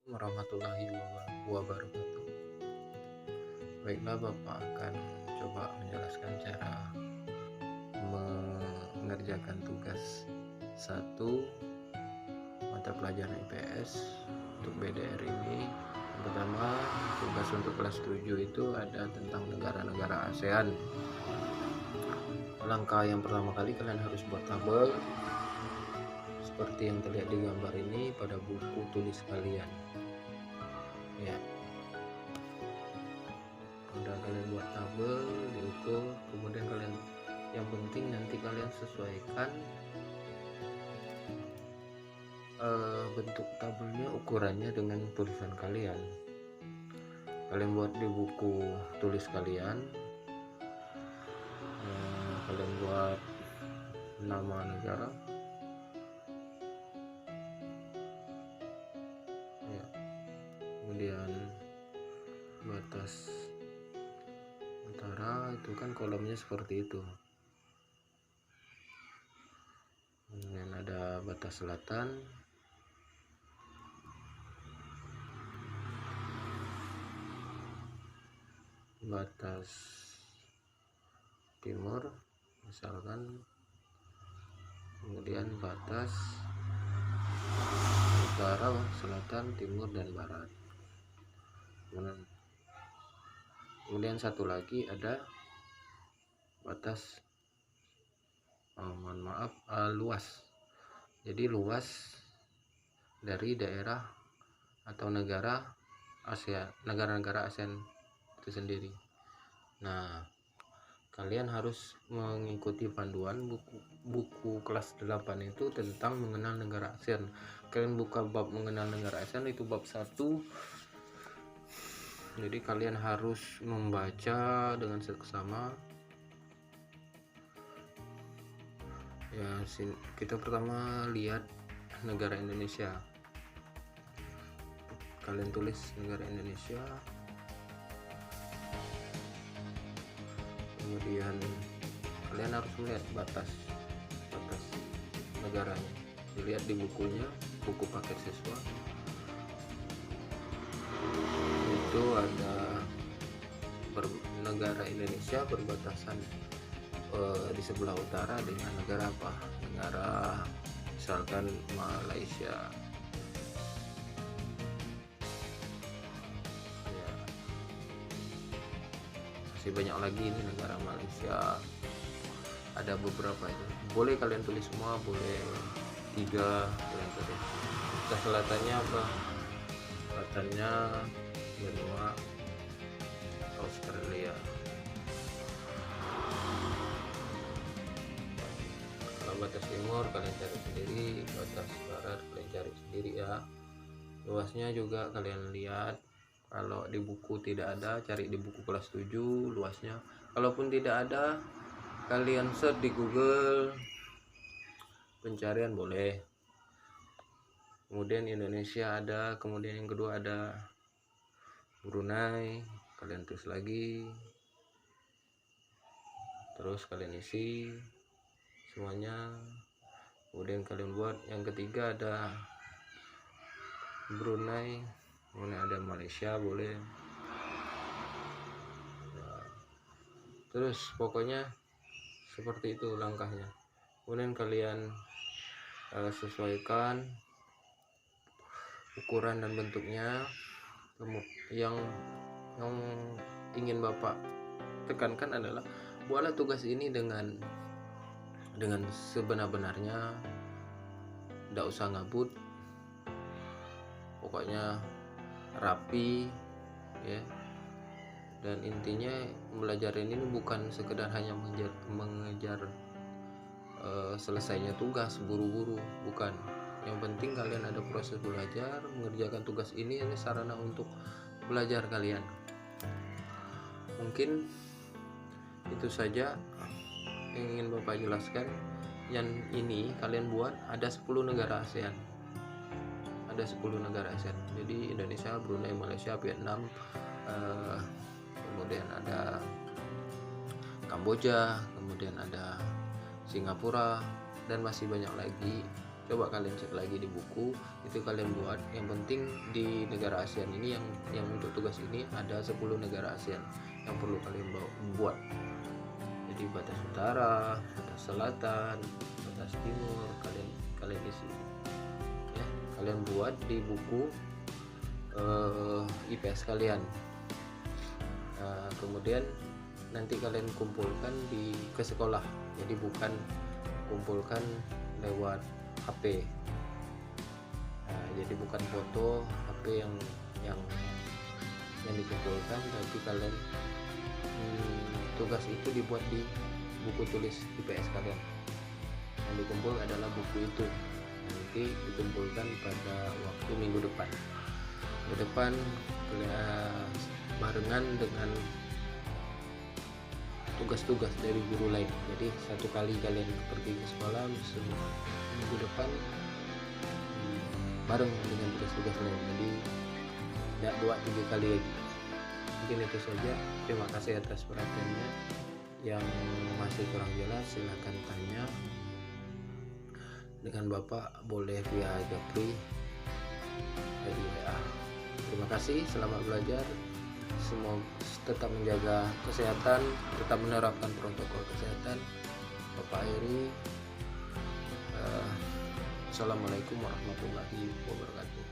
Warahmatullahi wabarakatuh. Baiklah, Bapak akan coba menjelaskan cara mengerjakan tugas satu mata pelajaran IPS untuk BDR ini. Yang pertama, tugas untuk kelas 7 itu ada tentang negara-negara ASEAN. Langkah yang pertama kali kalian harus buat tabel seperti yang terlihat di gambar ini pada buku tulis kalian. Ya, udah kalian buat tabel, diukur, kemudian kalian, yang penting nanti kalian sesuaikan bentuk tabelnya, ukurannya dengan tulisan kalian. Kalian buat di buku tulis kalian, kalian buat nama negara ya, kemudian batas utara, itu kan kolomnya seperti itu. Kemudian ada batas selatan, batas timur misalkan, kemudian batas utara, selatan, timur, dan barat. Kemudian satu lagi ada batas luas. Jadi luas dari daerah atau negara ASEAN, negara-negara ASEAN itu sendiri. Nah, kalian harus mengikuti panduan buku kelas 8 itu tentang mengenal negara ASEAN. Kalian buka bab mengenal negara ASEAN, itu bab 1. Jadi kalian harus membaca dengan seksama. Ya, kita pertama lihat negara Indonesia. Kalian tulis negara Indonesia, kemudian kalian harus melihat batas negaranya, dilihat di bukunya, buku paket siswa. Itu ada negara Indonesia berbatasan di sebelah utara dengan negara apa? Negara misalkan Malaysia. Ya, masih banyak lagi ini negara Malaysia. Ada beberapa itu. Boleh kalian tulis semua, boleh 3 kalian tulis. Nah, selatannya apa? Selatannya benua Australia. Kalau batas timur kalian cari sendiri, batas barat kalian cari sendiri ya. Luasnya juga kalian lihat. Kalau di buku tidak ada, cari di buku kelas 7 luasnya. Kalaupun tidak ada, kalian search di Google, pencarian boleh. Kemudian Indonesia ada, kemudian yang kedua ada Brunei, kalian tulis lagi, terus kalian isi semuanya. Kemudian kalian buat yang ketiga ada Brunei, kemudian ada Malaysia, boleh. Terus pokoknya seperti itu langkahnya. Kemudian kalian sesuaikan ukuran dan bentuknya. Yang ingin Bapak tekankan adalah buatlah tugas ini dengan sebenar-benarnya, tidak usah ngabut, pokoknya rapi ya. Dan intinya belajar ini bukan sekedar hanya mengejar selesainya tugas buru-buru, bukan. Yang penting kalian ada proses belajar, mengerjakan tugas ini sarana untuk belajar kalian. Mungkin itu saja yang ingin Bapak jelaskan. Yang ini kalian buat ada 10 negara ASEAN. Ada 10 negara ASEAN. Jadi Indonesia, Brunei, Malaysia, Vietnam, kemudian ada Kamboja, kemudian ada Singapura, dan masih banyak lagi coba kalian cek lagi di buku, itu kalian buat. Yang penting di negara ASEAN ini yang untuk tugas ini ada 10 negara ASEAN yang perlu kalian buat. Jadi batas utara, batas selatan, batas timur, kalian isi ya, kalian buat di buku IPS kalian. Kemudian nanti kalian kumpulkan ke sekolah, jadi bukan kumpulkan lewat HP. Jadi bukan foto HP yang dikumpulkan, tapi kalian tugas itu dibuat di buku tulis IPS kalian. Yang dikumpul adalah buku itu, nanti dikumpulkan pada waktu minggu depan barengan dengan tugas-tugas dari guru lain. Jadi satu kali kalian pergi ke sekolah, minggu depan bareng dengan tugas-tugas lain, jadi tidak 2-3 kali lagi. Mungkin itu saja, terima kasih atas perhatiannya. Yang masih kurang jelas silahkan tanya dengan Bapak, boleh via Japri di WA. Terima kasih, selamat belajar. Semoga tetap menjaga kesehatan, tetap menerapkan protokol kesehatan. Bapak akhiri. Assalamualaikum warahmatullahi wabarakatuh.